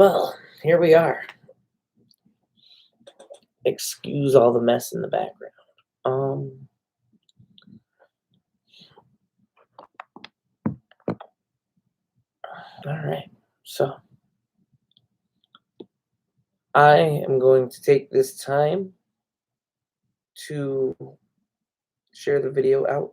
Well, here we are. Excuse all the mess in the background. All right. So I am going to take this time to share the video out.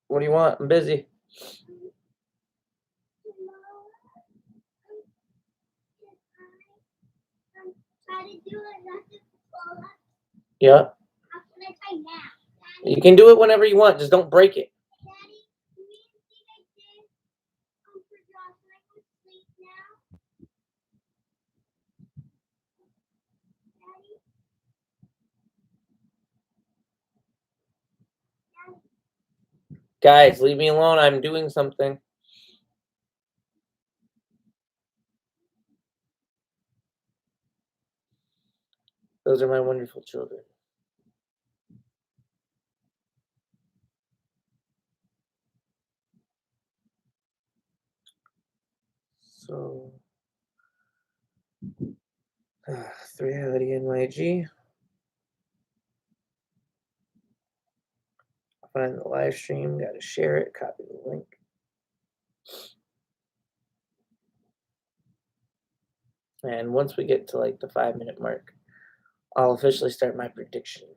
What do you want? I'm busy. Yeah. You can do it whenever you want. Just don't break it. Guys, leave me alone. I'm doing something. Those are my wonderful children. So, 3reality NYG. Find the live stream. Got to share it. Copy the link. And once we get to like the 5-minute mark, I'll officially start my predictions.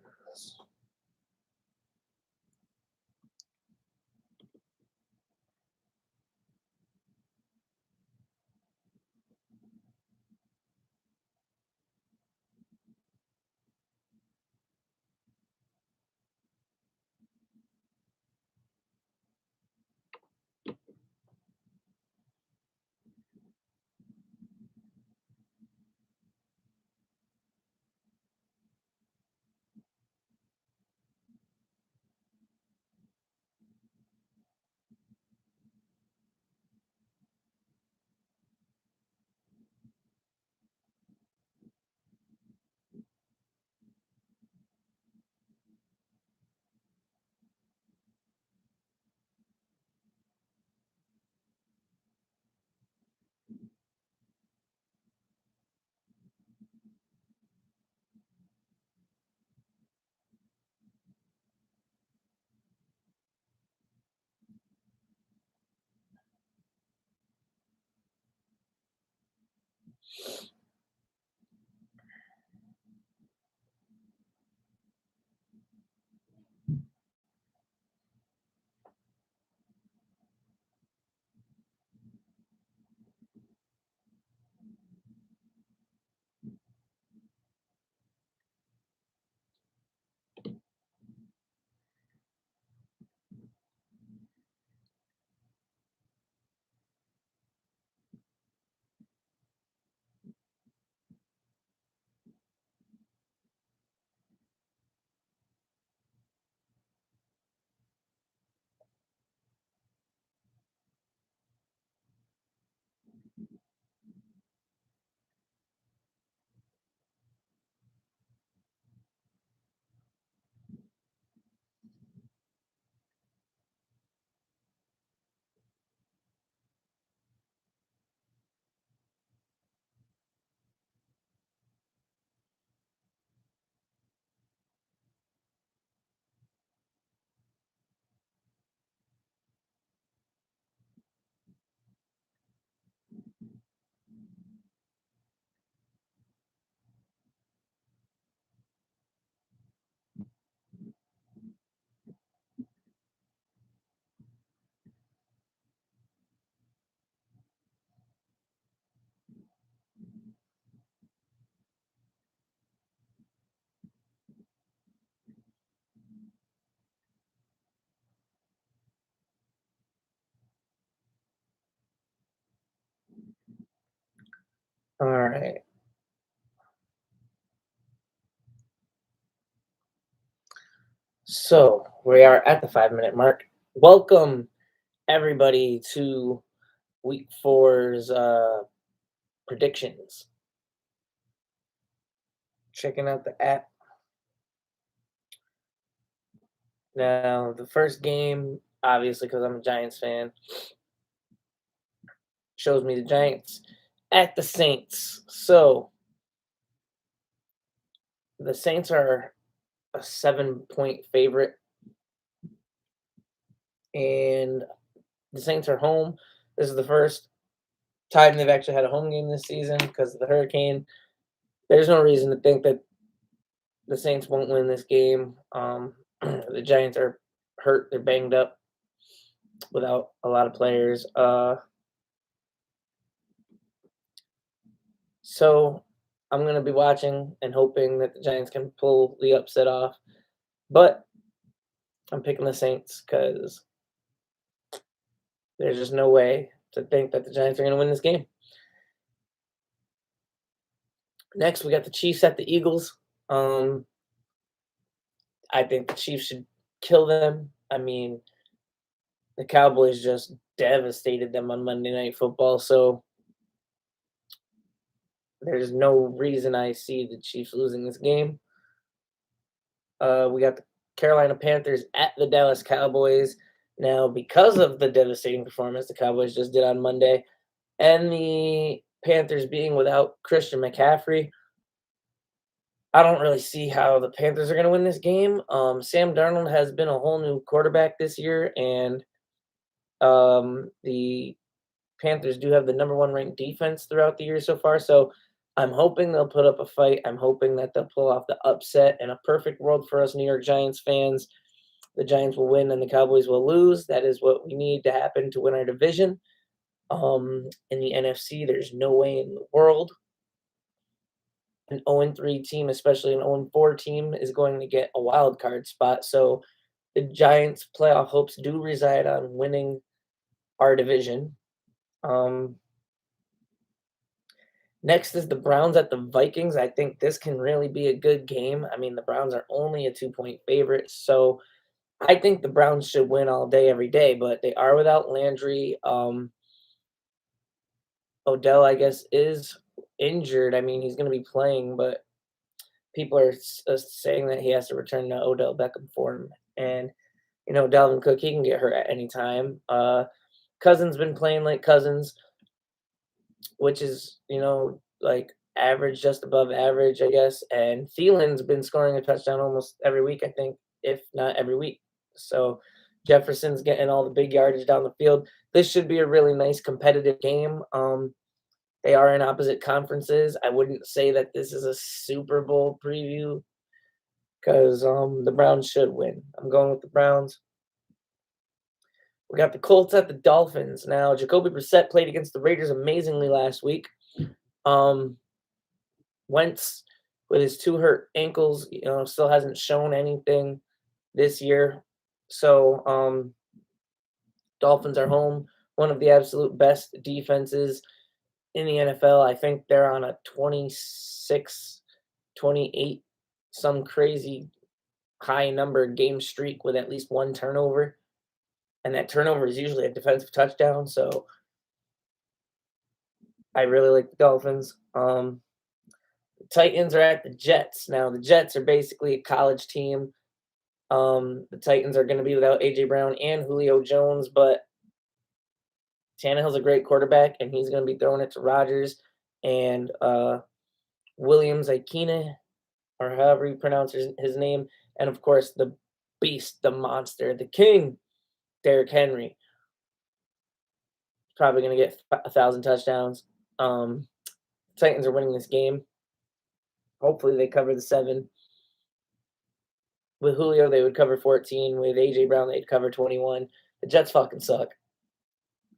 All right. So we are at the 5 minute mark. Welcome everybody to week four's predictions. Checking out the app. Now, the first game, obviously, because I'm a Giants fan, shows me the Giants at the Saints. So the Saints are a 7 point favorite, and the Saints are home. This is the first time they've actually had a home game this season because of the hurricane. There's no reason to think that the Saints won't win this game. The Giants are hurt; they're banged up without a lot of players. So I'm gonna be watching and hoping that the Giants can pull the upset off. But I'm picking the Saints because there's just no way to think that the Giants are gonna win this game. Next, we got the Chiefs at the Eagles. Um, I think the Chiefs should kill them. I mean, the Cowboys just devastated them on Monday Night Football, so there's no reason I see the Chiefs losing this game. We got the Carolina Panthers at the Dallas Cowboys. Now, because of the devastating performance the Cowboys just did on Monday, and the Panthers being without Christian McCaffrey, I don't really see how the Panthers are going to win this game. Sam Darnold has been a whole new quarterback this year, and the Panthers do have the number one ranked defense throughout the year so far. So I'm hoping they'll put up a fight. I'm hoping that they'll pull off the upset. In a perfect world for us New York Giants fans, the Giants will win and the Cowboys will lose. That is what we need to happen to win our division. In the NFC, there's no way in the world an 0-3 team, especially an 0-4 team, is going to get a wild card spot. So the Giants' playoff hopes do reside on winning our division. Um, Next is the Browns at the Vikings. I think this can really be a good game. I mean, the Browns are only a 2 point favorite, so I think the Browns should win all day, every day, but they are without Landry. Odell, I guess, is injured. I mean, he's going to be playing, but people are saying that he has to return to Odell Beckham form. And, Dalvin Cook, he can get hurt at any time. Cousins been playing like Cousins, which is, like average, just above average, I guess. And Thielen's been scoring a touchdown almost every week, I think, if not every week. So Jefferson's getting all the big yardage down the field. This should be a really nice competitive game. They are in opposite conferences. I wouldn't say that this is a Super Bowl preview because the Browns should win. I'm going with the Browns. We got the Colts at the Dolphins. Now, Jacoby Brissett played against the Raiders amazingly last week. Wentz, with his two hurt ankles, still hasn't shown anything this year. So, Dolphins are home. One of the absolute best defenses in the NFL. I think they're on a 26, 28, some crazy high number game streak with at least one turnover. And that turnover is usually a defensive touchdown. So I really like the Dolphins. The Titans are at the Jets. Now, the Jets are basically a college team. The Titans are going to be without A.J. Brown and Julio Jones, but Tannehill's a great quarterback, and he's going to be throwing it to Rodgers and Williams Aikine, or however you pronounce his name, and of course the beast, the monster, the king, Derrick Henry. Probably going to get 1,000 touchdowns. Titans are winning this game. Hopefully they cover the 7. With Julio, they would cover 14. With A.J. Brown, they'd cover 21. The Jets fucking suck.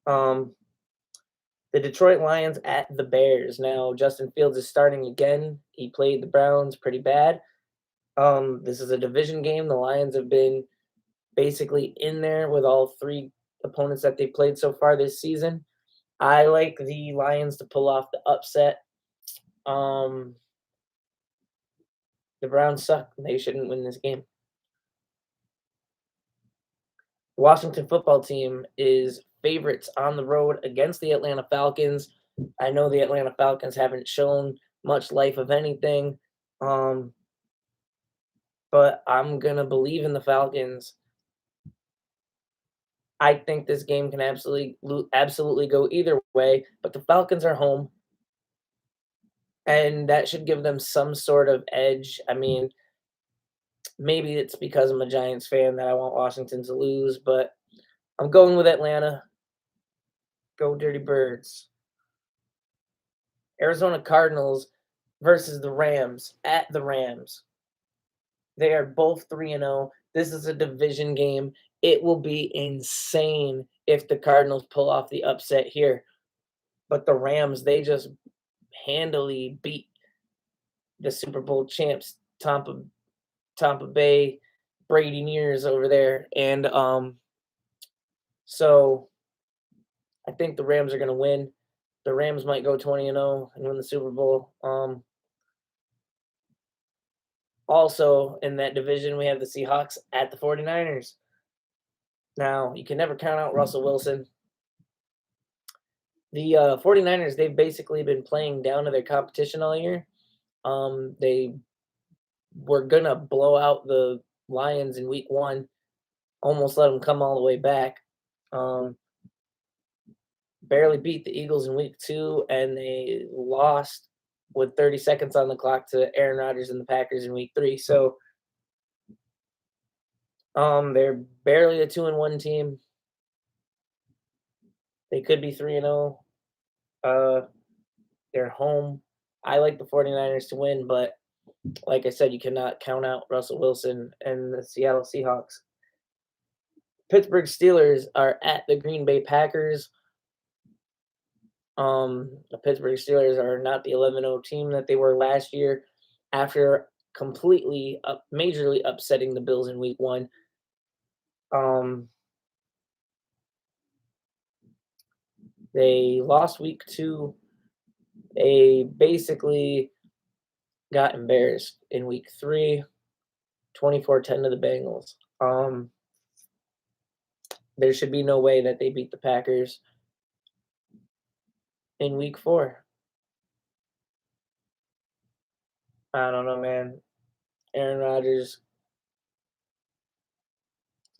The Detroit Lions at the Bears. Now, Justin Fields is starting again. He played the Browns pretty bad. This is a division game. The Lions have been basically in there with all 3 opponents that they played so far this season. I like the Lions to pull off the upset. Um, the Browns suck. They shouldn't win this game. The Washington football team is favorites on the road against the Atlanta Falcons. I know the Atlanta Falcons haven't shown much life of anything, um, but I'm gonna believe in the Falcons. I think this game can absolutely go either way, but the Falcons are home, and that should give them some sort of edge. I mean, maybe it's because I'm a Giants fan that I want Washington to lose, but I'm going with Atlanta. Go Dirty Birds. Arizona Cardinals versus the Rams at the Rams. They are both 3-0. This is a division game. It will be insane if the Cardinals pull off the upset here. But the Rams, they just handily beat the Super Bowl champs, Tampa Bay Brady Nears over there. And so I think the Rams are going to win. The Rams might go 20-0 and win the Super Bowl. Also in that division, we have the Seahawks at the 49ers. Now, you can never count out Russell Wilson. The 49ers, they've basically been playing down to their competition all year. They were going to blow out the Lions in week 1, almost let them come all the way back. Barely beat the Eagles in week 2, and they lost with 30 seconds on the clock to Aaron Rodgers and the Packers in week 3. So they're barely a 2-1 team. They could be 3-0. They're home. I like the 49ers to win, but like I said, you cannot count out Russell Wilson and the Seattle Seahawks. Pittsburgh Steelers are at the Green Bay Packers. The Pittsburgh Steelers are not the 11-0 team that they were last year after completely majorly upsetting the Bills in week 1. They lost week 2. They basically got embarrassed in week 3, 24-10 to the Bengals. There should be no way that they beat the Packers in week 4. I don't know, man. Aaron Rodgers is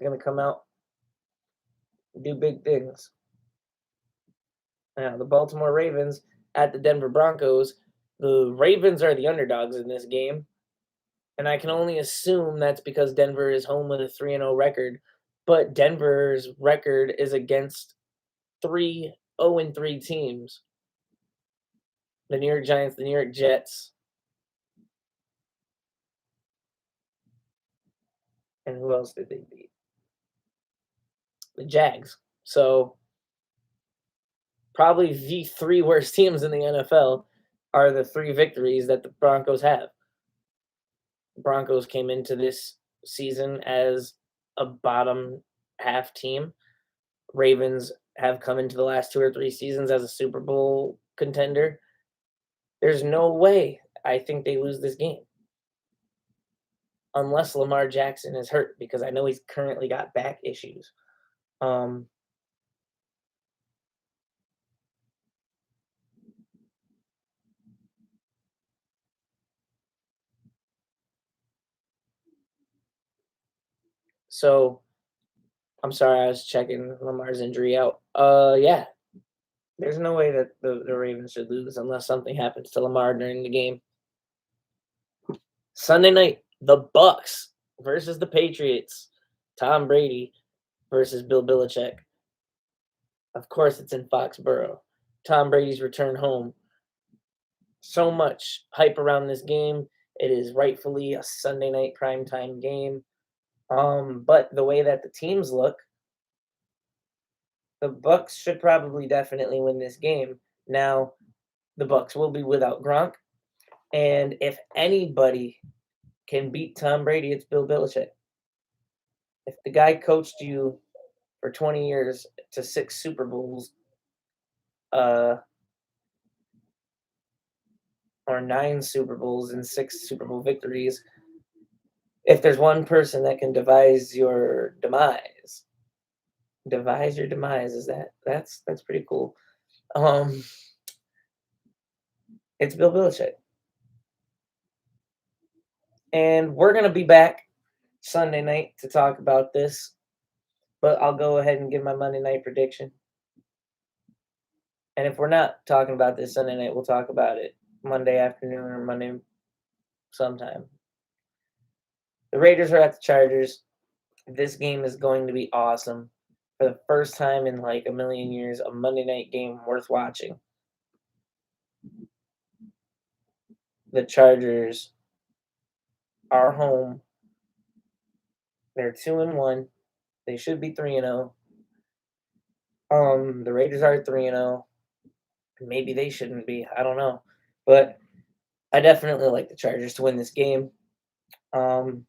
going to come out and do big things. Now, the Baltimore Ravens at the Denver Broncos. The Ravens are the underdogs in this game, and I can only assume that's because Denver is home with a 3-0 record, but Denver's record is against 3 0-3 teams. The New York Giants, the New York Jets, and who else did they beat? The Jags. So probably the 3 worst teams in the NFL are the 3 victories that the Broncos have. The Broncos came into this season as a bottom half team. Ravens have come into the last 2 or 3 seasons as a Super Bowl contender. There's no way I think they lose this game. Unless Lamar Jackson is hurt, because I know he's currently got back issues. So I'm sorry, I was checking Lamar's injury out. Yeah, there's no way that the Ravens should lose unless something happens to Lamar during the game. Sunday night, the Bucks versus the Patriots. Tom Brady versus Bill Belichick. Of course, it's in Foxborough. Tom Brady's return home. So much hype around this game. It is rightfully a Sunday night primetime game. But the way that the teams look, the Bucks should probably definitely win this game. Now, the Bucks will be without Gronk, and if anybody can beat Tom Brady, it's Bill Belichick. If the guy coached you for 20 years to 6 Super Bowls, uh, or 9 Super Bowls and 6 Super Bowl victories. If there's one person that can devise your demise, is that's pretty cool. Um, it's Bill Belichick. And we're gonna be back Sunday night to talk about this, but I'll go ahead and give my Monday night prediction. And if we're not talking about this Sunday night, we'll talk about it Monday afternoon or Monday sometime. The Raiders are at the Chargers. This game is going to be awesome. For the first time in like a million years, a Monday night game worth watching. The Chargers are home. They're 2-1. They should be 3-0. The Raiders are 3-0. Maybe they shouldn't be. I don't know. But I definitely like the Chargers to win this game. Um,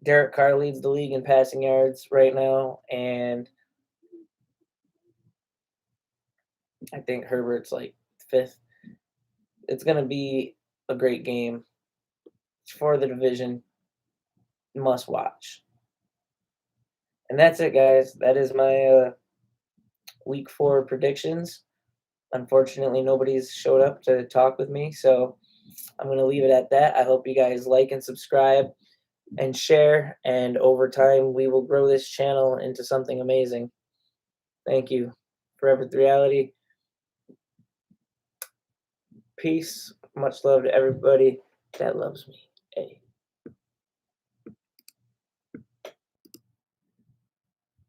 Derek Carr leads the league in passing yards right now, and I think Herbert's like fifth. It's going to be a great game. It's for the division. Must watch. And that's it, guys. That is my week 4 predictions. Unfortunately, nobody's showed up to talk with me, so I'm going to leave it at that. I hope you guys like and subscribe and share, and over time, we will grow this channel into something amazing. Thank you. Forever Reality. Peace. Much love to everybody that loves me. Hey.